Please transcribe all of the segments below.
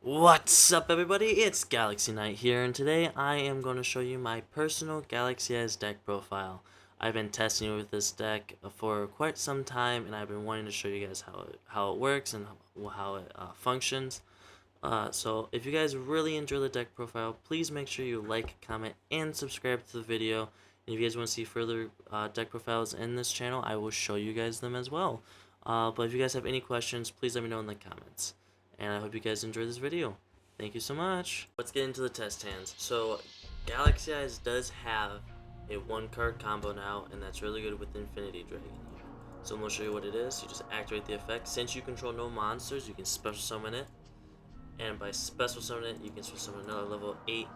What's up, everybody? It's Galaxy Knight here, and today I am going to show you my personal Galaxy Eyes deck profile. I've been testing with this deck for quite some time, and I've been wanting to show you guys how it works and how it functions. So if you guys really enjoy the deck profile, please make sure you like, comment, and subscribe to the video. And if you guys want to see further deck profiles in this channel, I will show you guys them as well. But if you guys have any questions, please let me know in the comments. And I hope you guys enjoy this video. Thank you so much. Let's get into the test hands. So Galaxy Eyes does have a 1-card combo now, and that's really good with Infinity Dragon here. So I'm going to show you what it is. You just activate the effect. Since you control no monsters, you can special summon it. And by special summon it, you can special summon another level 8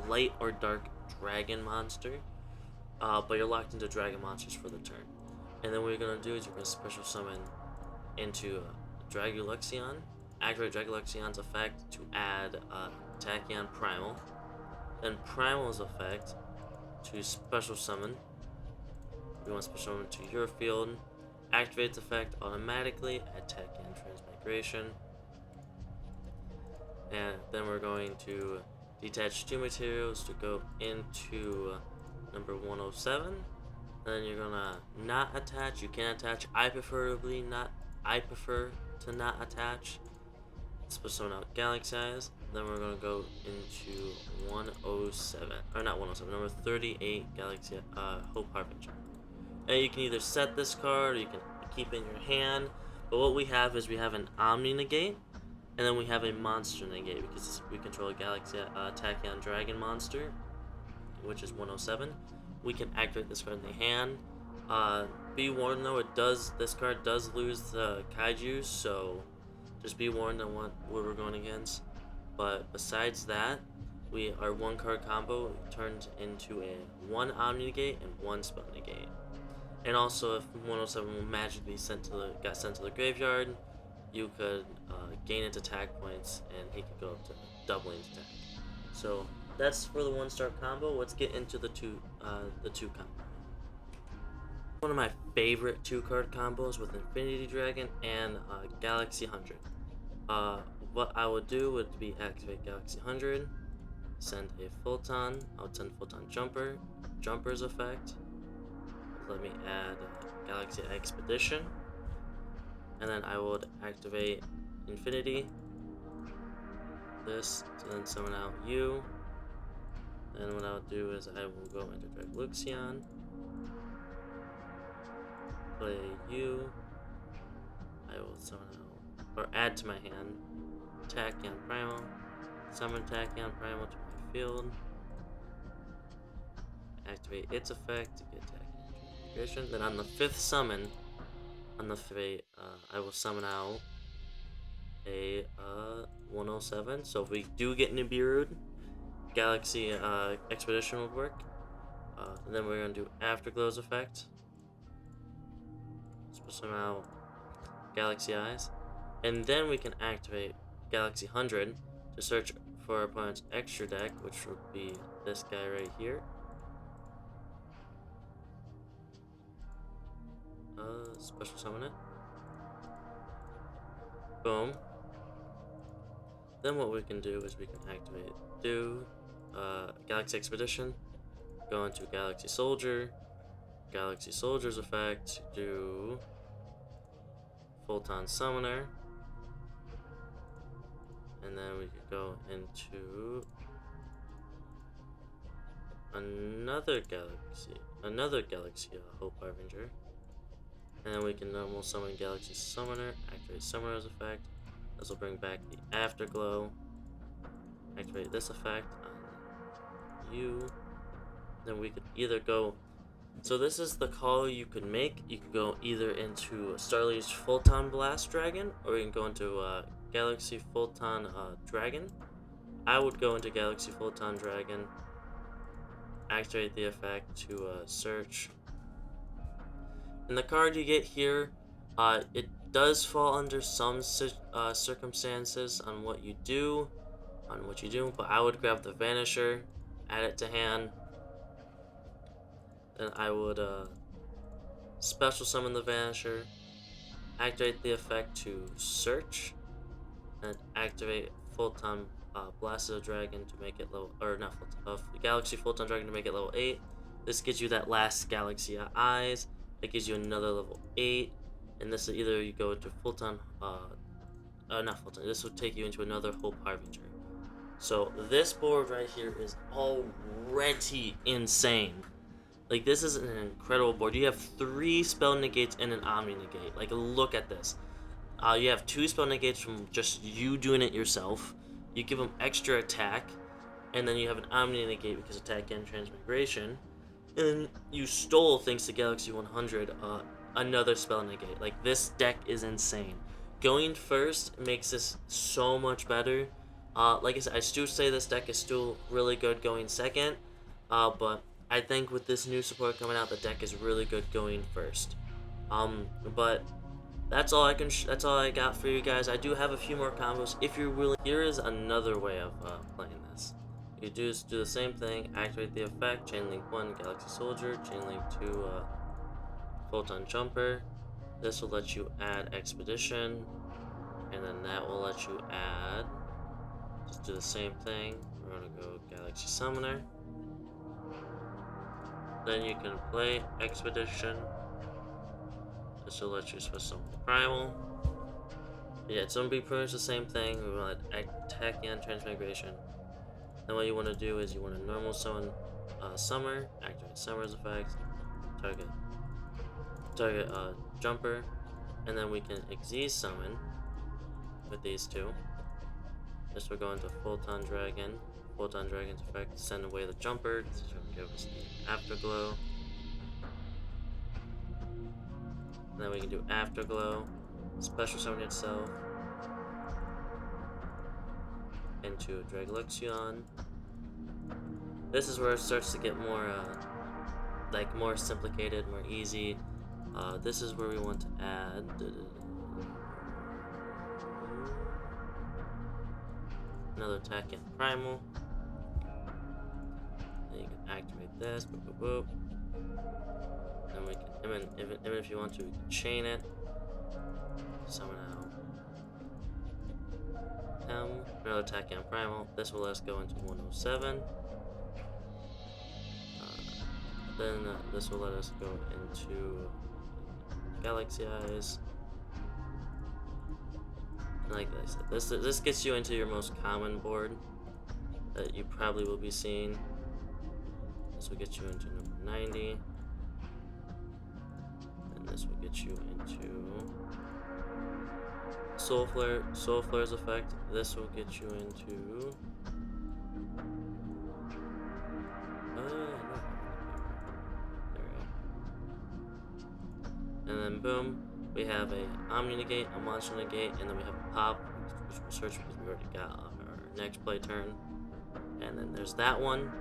light or dark dragon monster. But you're locked into dragon monsters for the turn. And then what you're going to do is you're going to special summon into Dragoluxion. Activate Dragoluxion's effect to add Tachyon Primal. Then Primal's effect to special summon. You want to special summon to your field. Activate its effect automatically, add Tachyon Transmigration. And then we're going to detach 2 materials to go into number 107. And then you're gonna not attach. You can attach. I prefer to not attach. Special summon out Galaxy Eyes. Then we're gonna go into 107, or not 107, number 38, Galaxy Hope Harbinger. And you can either set this card, or you can keep it in your hand. But what we have is we have an Omni Negate, and then we have a Monster Negate because we control a Galaxy Tachyon Dragon monster, which is 107. We can activate this card in the hand. Be warned though, this card does lose the Kaiju, so just be warned on what we're going against. But besides that, our 1-card combo turned into a 1 Omni Negate and 1 Spell Negate. And also, if 107 magically got sent to the graveyard, you could gain its attack points, and he could go up to doubling its attack. So that's for the 1-star combo. Let's get into the two combo. One of my favorite 2-card combos with Infinity Dragon and Galaxy 100. What I would do would be activate Galaxy 100, send a Photon. I would send Photon Jumper's effect. Let me add Galaxy Expedition, and then I would activate Infinity. This to then summon out you. And what I'll do is I will go into Dragoluxion, play you. I will summon out, or add to my hand, Tachyon Primal, summon Tachyon Primal to my field, activate its effect to get Tachyon Transmigration. Then on the 5th summon, I will summon out a 107. So if we do get Nibiru'd, Galaxy Expedition would work. And then we're going to do Afterglow's effect. Summon out Galaxy Eyes. And then we can activate Galaxy 100 to search for our opponent's extra deck, which would be this guy right here. Special summon it. Boom. Then what we can do is we can activate Galaxy Expedition, go into Galaxy Soldier, Galaxy Soldier's effect, do Photon Summoner, and then we could go into another Galaxy Hope Harbinger, and then we can normal summon Galaxy Summoner, activate Summoner's effect. This will bring back the Afterglow. Activate this effect on you. Then we could either go. So this is the call you could make. You could go either into Starly's Photon Blast Dragon, or you can go into Galaxy Photon Dragon. I would go into Galaxy Photon Dragon. Activate the effect to search. And the card you get here, it does fall under some circumstances on what you do, but I would grab the Vanisher, add it to hand. Then I would special summon the Vanisher, activate the effect to search, and activate Photon Blasted Dragon to make it level, or not Photon, Galaxy Photon Dragon to make it level 8. This gives you that last Galaxy Eyes. It gives you another level 8, and this is either you go into Photon, not Photon. This will take you into another Hope Harbinger. So this board right here is already insane. Like, this is an incredible board. You have 3 spell negates and an Omni negate. Like, look at this. You have 2 spell negates from just you doing it yourself. You give them extra attack, and then you have an Omni negate because attack and transmigration. And then you stole, thanks to Galaxy 100, another spell negate. Like, this deck is insane. Going first makes this so much better. Like I said, I still say this deck is still really good going second, but I think with this new support coming out, the deck is really good going first. But that's all that's all I got for you guys. I do have a few more combos if you're willing. Here is another way of playing this. You do the same thing. Activate the effect. Chainlink 1 Galaxy Soldier. Chainlink 2 Photon Jumper. This will let you add Expedition, and then that will let you add. Just do the same thing. We're gonna go Galaxy Summoner. Then you can play Expedition. This will let you switch summon Primal. Yeah, it's gonna be pretty much the same thing. We want attack and transmigration. Then what you want to do is you want to normal summon Summer, activate Summer's effects, target Jumper, and then we can Xyz summon with these two. This will go into Photon Dragon. Photon Dragon's effect, send away the Jumper. This is going to give us the Afterglow. And then we can do Afterglow, special summon itself into Dragluxion. This is where it starts to get more, more simplicated, more easy. This is where we want to add another attack in Primal. Then you can activate this. Boop, boop, boop. Then we can, even if you want to, we can chain it. Summon out. Another attack in Primal. This will let us go into 107. Then this will let us go into Galaxy Eyes. Like I said, this gets you into your most common board that you probably will be seeing. This will get you into number 90. And this will get you into Soul Flare's effect. This will get you into and then boom, we have a Omni negate, a Monster negate, and then we have a pop, which we'll search because we already got on our next play turn. And then there's that one.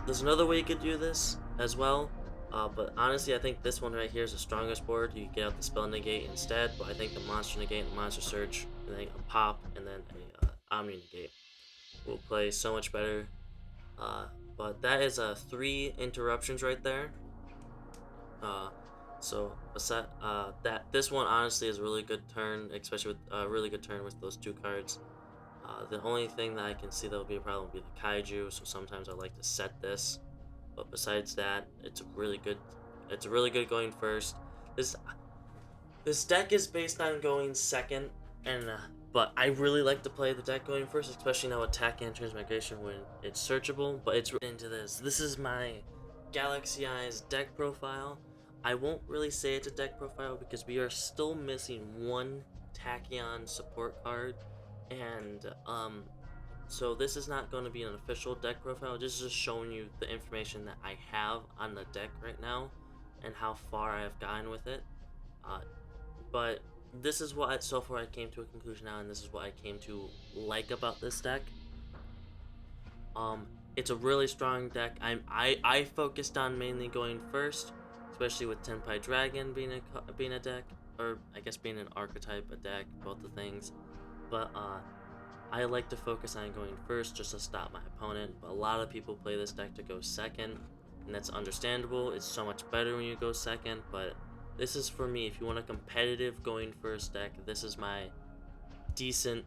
There's another way you could do this as well, but honestly I think this one right here is the strongest board. You can get out the spell negate instead, but I think the Monster negate and Monster search, and then a pop, and then a Omni negate will play so much better. But that is 3 interruptions right there. So beside this one honestly is a really good turn, especially with a really good turn with those 2 cards. The only thing that I can see that would be a problem would be the Kaiju, so sometimes I like to set this. But besides that, it's really good going first. This deck is based on going second, and but I really like to play the deck going first, especially now attack and transmigration when it's searchable. But it's into this. This is my Galaxy Eyes deck profile. I won't really say it's a deck profile because we are still missing 1 Tachyon support card, and so this is not going to be an official deck profile. This is just showing you the information that I have on the deck right now and how far I have gotten with it. But this is what so far I came to a conclusion now, and this is what I came to like about this deck. It's a really strong deck. I focused on mainly going first, especially with Tenpai Dragon being a deck, or I guess being an archetype, a deck, both the things. But I like to focus on going first just to stop my opponent. But a lot of people play this deck to go second, and that's understandable. It's so much better when you go second, but this is for me. If you want a competitive going first deck, this is my decent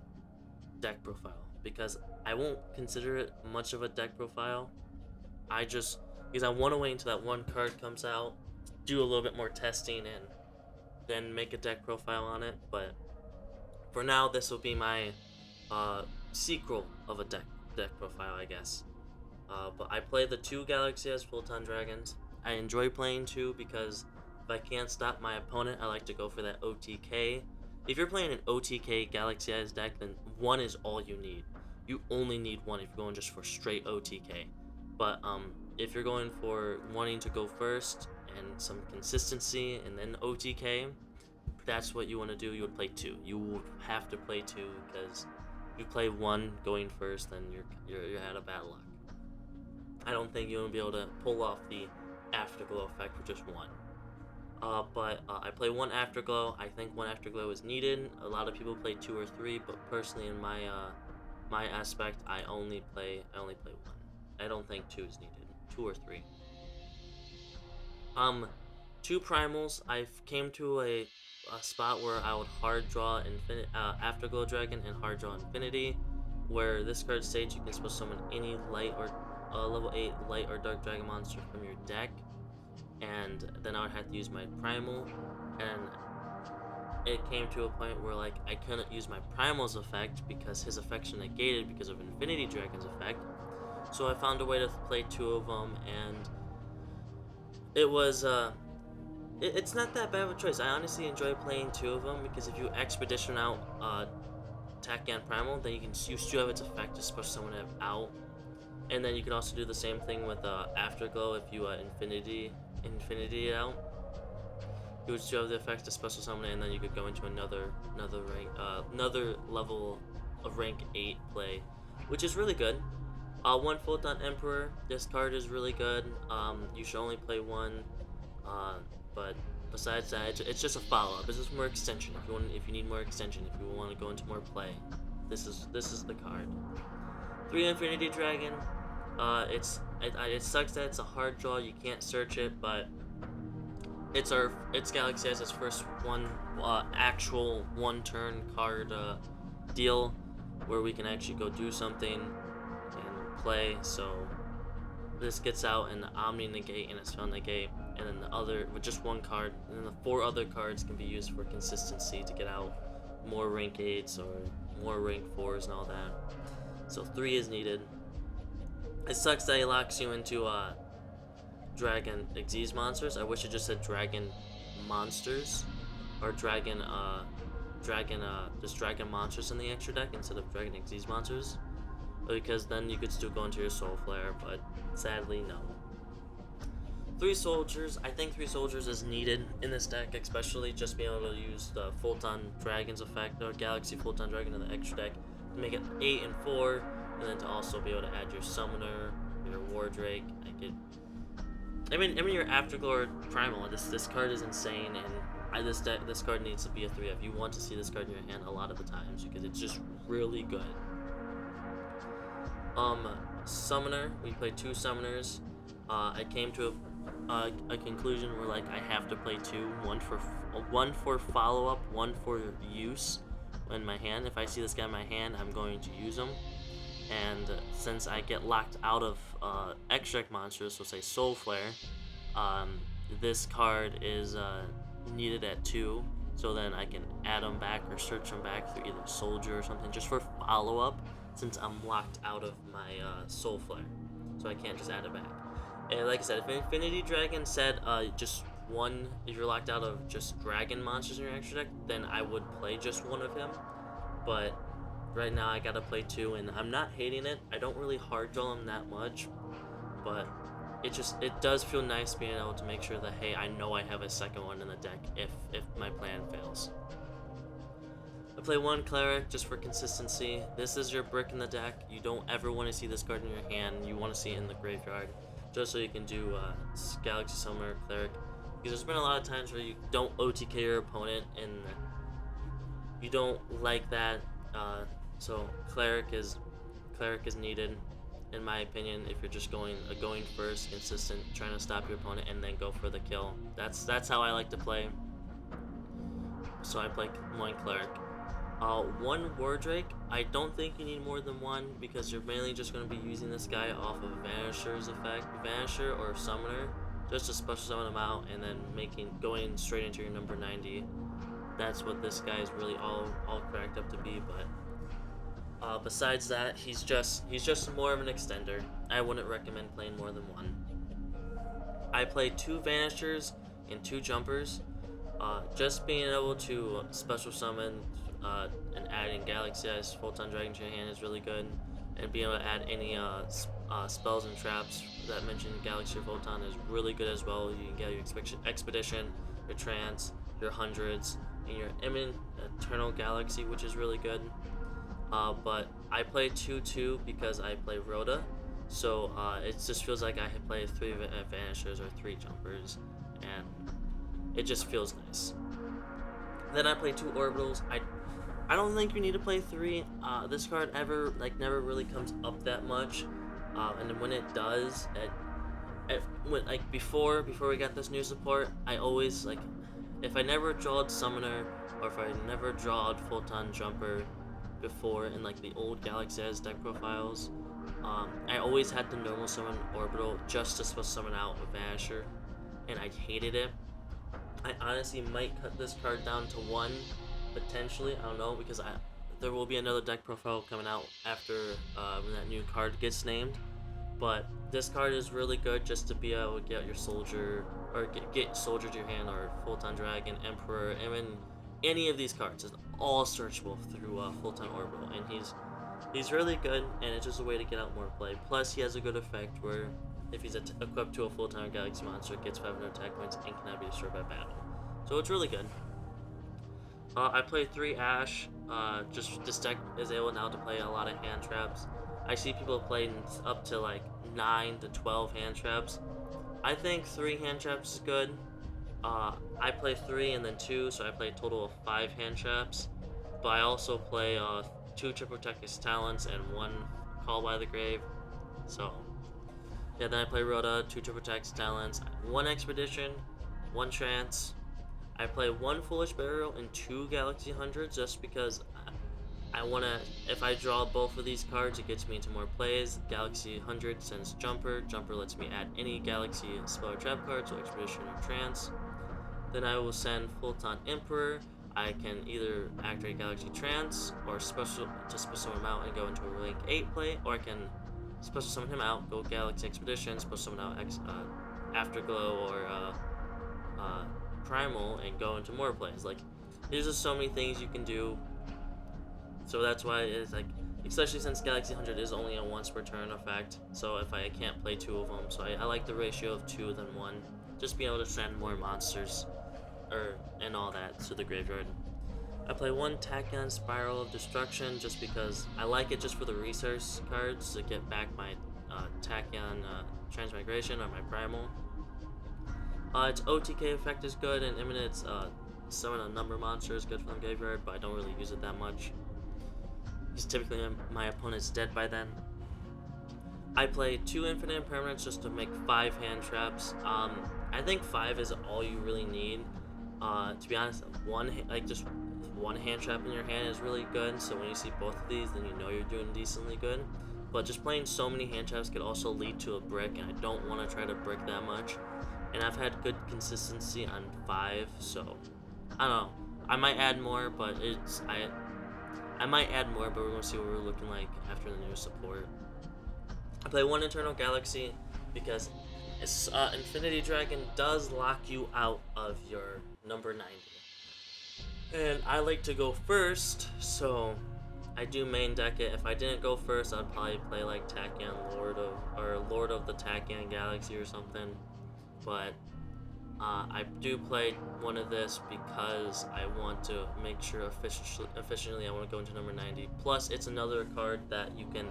deck profile, because I won't consider it much of a deck profile. Because I want to wait until that one card comes out, do a little bit more testing, and then make a deck profile on it. But for now, this will be my sequel of a deck profile, I guess. But I play the two Galaxy as Photon Dragons. I enjoy playing two because if I can't stop my opponent, I like to go for that OTK. If you're playing an OTK Galaxy Eyes deck, then one is all you need. You only need one if you're going just for straight OTK. But if you're going for wanting to go first and some consistency and then OTK, that's what you want to do. You would play two. You would have to play two, because if you play one going first, then you're out of bad luck. I don't think you'll be able to pull off the Afterglow effect with just one. But I play one Afterglow. I think one Afterglow is needed. A lot of people play two or three, but personally, in my my aspect, I only play one. I don't think two is needed. Two or three. Two primals. I came to a spot where I would hard draw Afterglow Dragon and hard draw Infinity, where this card states you can supposed to summon any light or level 8 light or dark dragon monster from your deck, and then I would have to use my primal, and it came to a point where like I couldn't use my primal's effect because his effect's negated because of Infinity Dragon's effect. So I found a way to play two of them, and it was it's not that bad of a choice. I honestly enjoy playing two of them because if you expedition out Tachyon Primal, then you still have its effect to push someone out. And then you can also do the same thing with Afterglow if you Infinity it out. You would still have the effect to special summon it, and then you could go into another level of rank 8 play, which is really good. One Photon Emperor. This card is really good. You should only play one. But besides that, it's just a follow-up. It's just more extension. If you need more extension, if you want to go into more play, this is the card. 3 Infinity Dragon. It sucks that it's a hard draw. You can't search it, but it's Galaxy has its first actual one-turn card deal where we can actually go do something and play. So this gets out and the Omni negate and a spell negate, and then the other with just one card, and then the 4 other cards can be used for consistency to get out more rank 8s or more rank 4s and all that. So 3 is needed. It sucks that he locks you into Dragon Xyz monsters. I wish it just said Dragon Monsters or just Dragon Monsters in the extra deck instead of Dragon Xyz monsters, because then you could still go into your Soul Flare, but sadly no. 3 soldiers. I think 3 soldiers is needed in this deck, especially just being able to use the Photon Dragon's effect or Galaxy Photon Dragon in the extra deck to make it 8 and 4, and then to also be able to add your Summoner, your War Drake. I mean your Afterglow or Primal. This card is insane, and this card needs to be a 3F. You want to see this card in your hand a lot of the times because it's just really good. Summoner. We played 2 Summoners. I came to a conclusion where like I have to play 2, one for follow-up, one for use in my hand. If I see this guy in my hand, I'm going to use him. And since I get locked out of extract monsters, so say Soul Flare, this card is needed at 2, so then I can add them back or search them back through either Soldier or something, just for follow-up, since I'm locked out of my Soul Flare, so I can't just add it back. And like I said, if Infinity Dragon said just one, if you're locked out of just Dragon monsters in your extra deck, then I would play just one of him, but right now I gotta play 2, and I'm not hating it. I don't really hard draw them that much, but it does feel nice being able to make sure that, hey, I know I have a second one in the deck if my plan fails. I play 1 Cleric just for consistency. This is your brick in the deck. You don't ever want to see this card in your hand. You want to see it in the graveyard, just so you can do Galaxy Summoner Cleric. Because there's been a lot of times where you don't OTK your opponent and you don't like that. So Cleric is needed, in my opinion, if you're just going first, consistent, trying to stop your opponent and then go for the kill. That's how I like to play. So I play 1 Cleric. One War Drake. I don't think you need more than one because you're mainly just going to be using this guy off of Vanisher's effect, Vanisher or Summoner, just to special summon him out and then going straight into your number 90. That's what this guy is really all cracked up to be. But besides that, he's just more of an extender. I wouldn't recommend playing more than one. I play 2 Vanishers and 2 Jumpers. Just being able to special summon and adding Galaxy Ice Photon Dragon to your hand is really good, and being able to add any spells and traps that mention Galaxy or Photon is really good as well. You can get your Expedition, your Trance, your Hundreds, and your Eternal Galaxy, which is really good. But I play 2-2 because I play Rhoda, so it just feels like I play 3 Vanishers or 3 Jumpers, and it just feels nice. Then I play 2 Orbitals. I don't think you need to play 3. This card never really comes up that much, and then when it does, before we got this new support, I always if I never drawed Summoner or if I never drawed Photon Jumper before in the old Galaxy Eyes deck profiles, I always had to normal summon Orbital just to supposed summon out a Vanisher, and I hated it. I honestly might cut this card down to 1, potentially. I don't know, because there will be another deck profile coming out after when that new card gets named. But this card is really good just to be able to get your Soldier, or get Soldier to your hand, or Photon Dragon, Emperor, and then any of these cards is all searchable through Photon Orbital, and he's really good, and it's just a way to get out more play. Plus, he has a good effect where if he's equipped to a Photon or Galaxy monster, it gets 500 attack points and cannot be destroyed by battle. So it's really good. I play 3 Ash. Just this deck is able now to play a lot of hand traps. I see people playing up to 9 to 12 hand traps. I think 3 hand traps is good. I play 3 and then 2, so I play a total of 5 hand traps. But I also play 2 Triple Technics Talents and 1 Call by the Grave. So yeah, then I play Rhoda, 2 Triple Technics Talents, 1 Expedition, 1 Trance. I play 1 Foolish Burial and 2 Galaxy Hundreds just because I wanna. If I draw both of these cards, it gets me into more plays. Galaxy 100 sends Jumper. Jumper lets me add any Galaxy spell or trap card, so Expedition or Trance. Then I will send Photon Emperor. I can either activate Galaxy Trance or special summon him out and go into a rank 8 play, or I can special summon him out, go Galaxy Expedition, special summon out Afterglow or Primal, and go into more plays. There's just so many things you can do. So that's why it's especially since Galaxy 100 is only a once per turn effect. So if I can't play 2 of them, so I like the ratio of 2 than 1. Just being able to send more monsters, and all that to the graveyard. I play 1 Tachyon Spiral of Destruction just because I like it just for the resource cards to get back my Tachyon Transmigration or my Primal. Its OTK effect is good, and Imminence summon a number of monsters good from the graveyard, but I don't really use it that much because typically my opponent's dead by then. I play 2 Infinite Impermanence just to make 5 hand traps. I think 5 is all you really need. To be honest, just 1 hand trap in your hand is really good, so when you see both of these, then you know you're doing decently good. But just playing so many hand traps could also lead to a brick, and I don't want to try to brick that much. And I've had good consistency on 5, so I don't know. I might add more, but I might add more, but we're gonna see what we're looking like after the new support. I play 1 Eternal Galaxy because Infinity Dragon does lock you out of your number 90. And I like to go first, so I do main deck it. If I didn't go first, I'd probably play Tachyon Lord of the Tachyon Galaxy or something. But I do play 1 of this because I want to make sure efficiently I want to go into number 90. Plus, it's another card that you can,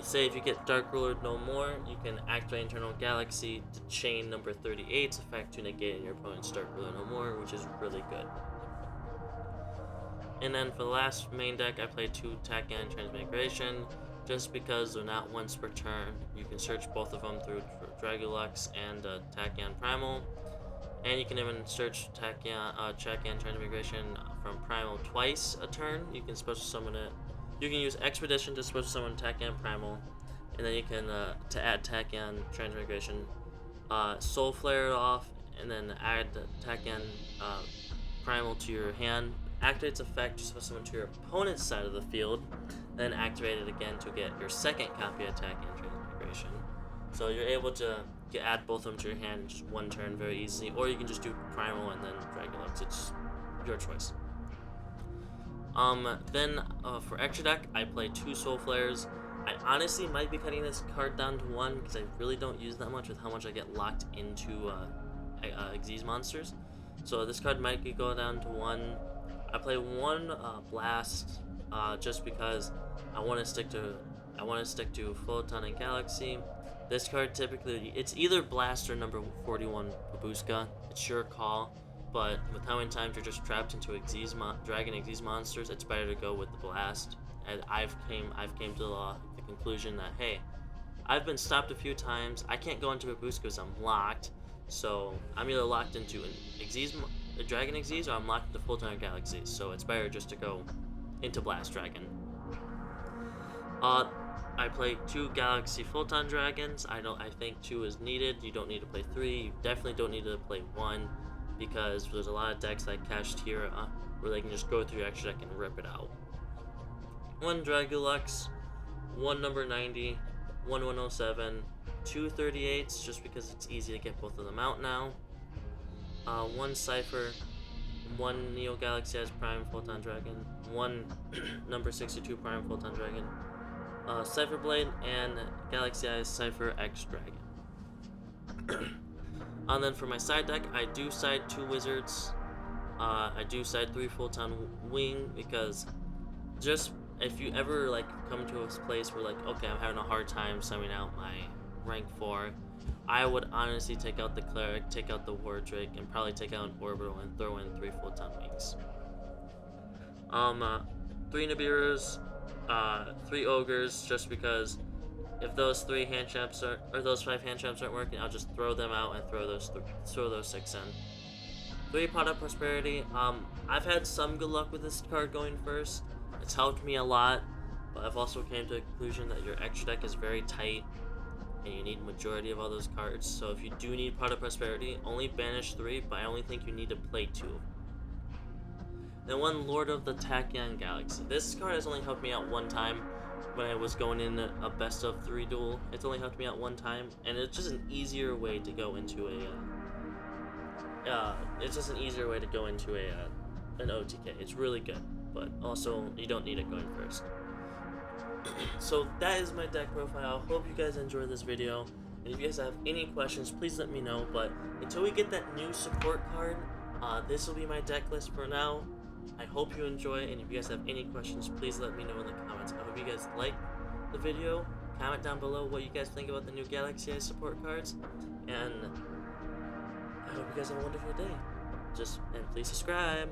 say if you get Dark Ruler no more, you can activate Eternal Galaxy to chain number 38's effect to negate your opponent's Dark Ruler no more, which is really good. And then for the last main deck, I play 2 Tachyon Transmigration, just because they're not once per turn. You can search both of them through Dragulux and Tachyon Primal. And you can even search Tachyon Transmigration from Primal twice a turn. You can special summon it. You can use Expedition to special summon Tachyon Primal, and then you can to add Tachyon Transmigration, Soul Flare it off, and then add the Tachyon Primal to your hand. Activates effect to special summon to your opponent's side of the field, then activate it again to get your second copy of Tachyon Transmigration. So you're able to add both of them to your hand in just one turn very easily, or you can just do Primal and then Dragulux. It's your choice. Then for extra deck, I play 2 Soul Flares. I honestly might be cutting this card down to 1 because I really don't use that much with how much I get locked into Xyz monsters. So this card might go down to 1. I play 1 Blast just because I want to stick to Photon and Galaxy. This card typically, it's either Blast or number 41 Babushka. It's your call, but with how many times you're just trapped into Dragon Xyz monsters, it's better to go with the Blast. And I've came to the conclusion that, hey, I've been stopped a few times. I can't go into Babushka because I'm locked. So I'm either locked into a Dragon Xyz or I'm locked into Photon or Galaxy. So it's better just to go into Blast Dragon. I play 2 Galaxy Photon Dragons. I think 2 is needed. You don't need to play 3. You definitely don't need to play 1 because there's a lot of decks like Kashtira where they can just go through your extra deck and rip it out. 1 Dragulux, 1 number 90, 1 107, 2 38s just because it's easy to get both of them out now. 1 Cypher, 1 Neo Galaxy as Prime Photon Dragon, 1 number 62 Prime Photon Dragon. Cypher Blade and Galaxy Eyes Cypher X Dragon. And then for my side deck, I do side 2 Wizards. I do side 3 Photon Wing because just if you ever like come to a place where like, okay, I'm having a hard time summing out my rank 4, I would honestly take out the Cleric, take out the War Drake, and probably take out an Orbital and throw in 3 Photon Wings. 3 Nibiru's, 3 Ogres, just because if those 3 hand traps or those 5 hand traps aren't working, I'll just throw them out and throw those 6 in. 3 Pot of Prosperity. I've had some good luck with this card going first. It's helped me a lot, but I've also came to the conclusion that your extra deck is very tight and you need majority of all those cards. So if you do need Pot of Prosperity, only banish 3, but I only think you need to play 2. Then 1 Lord of the Tachyon Galaxy. This card has only helped me out 1 time when I was going in a best of 3 duel. It's only helped me out 1 time, and it's just an easier way to go into an OTK. It's really good, but also you don't need it going first. So that is my deck profile. Hope you guys enjoyed this video, and if you guys have any questions, please let me know. But until we get that new support card, this will be my deck list for now. I hope you enjoy, and if you guys have any questions, please let me know in the comments. I hope you guys like the video. Comment down below what you guys think about the new Galaxy Eye support cards, and I hope you guys have a wonderful day. And please subscribe.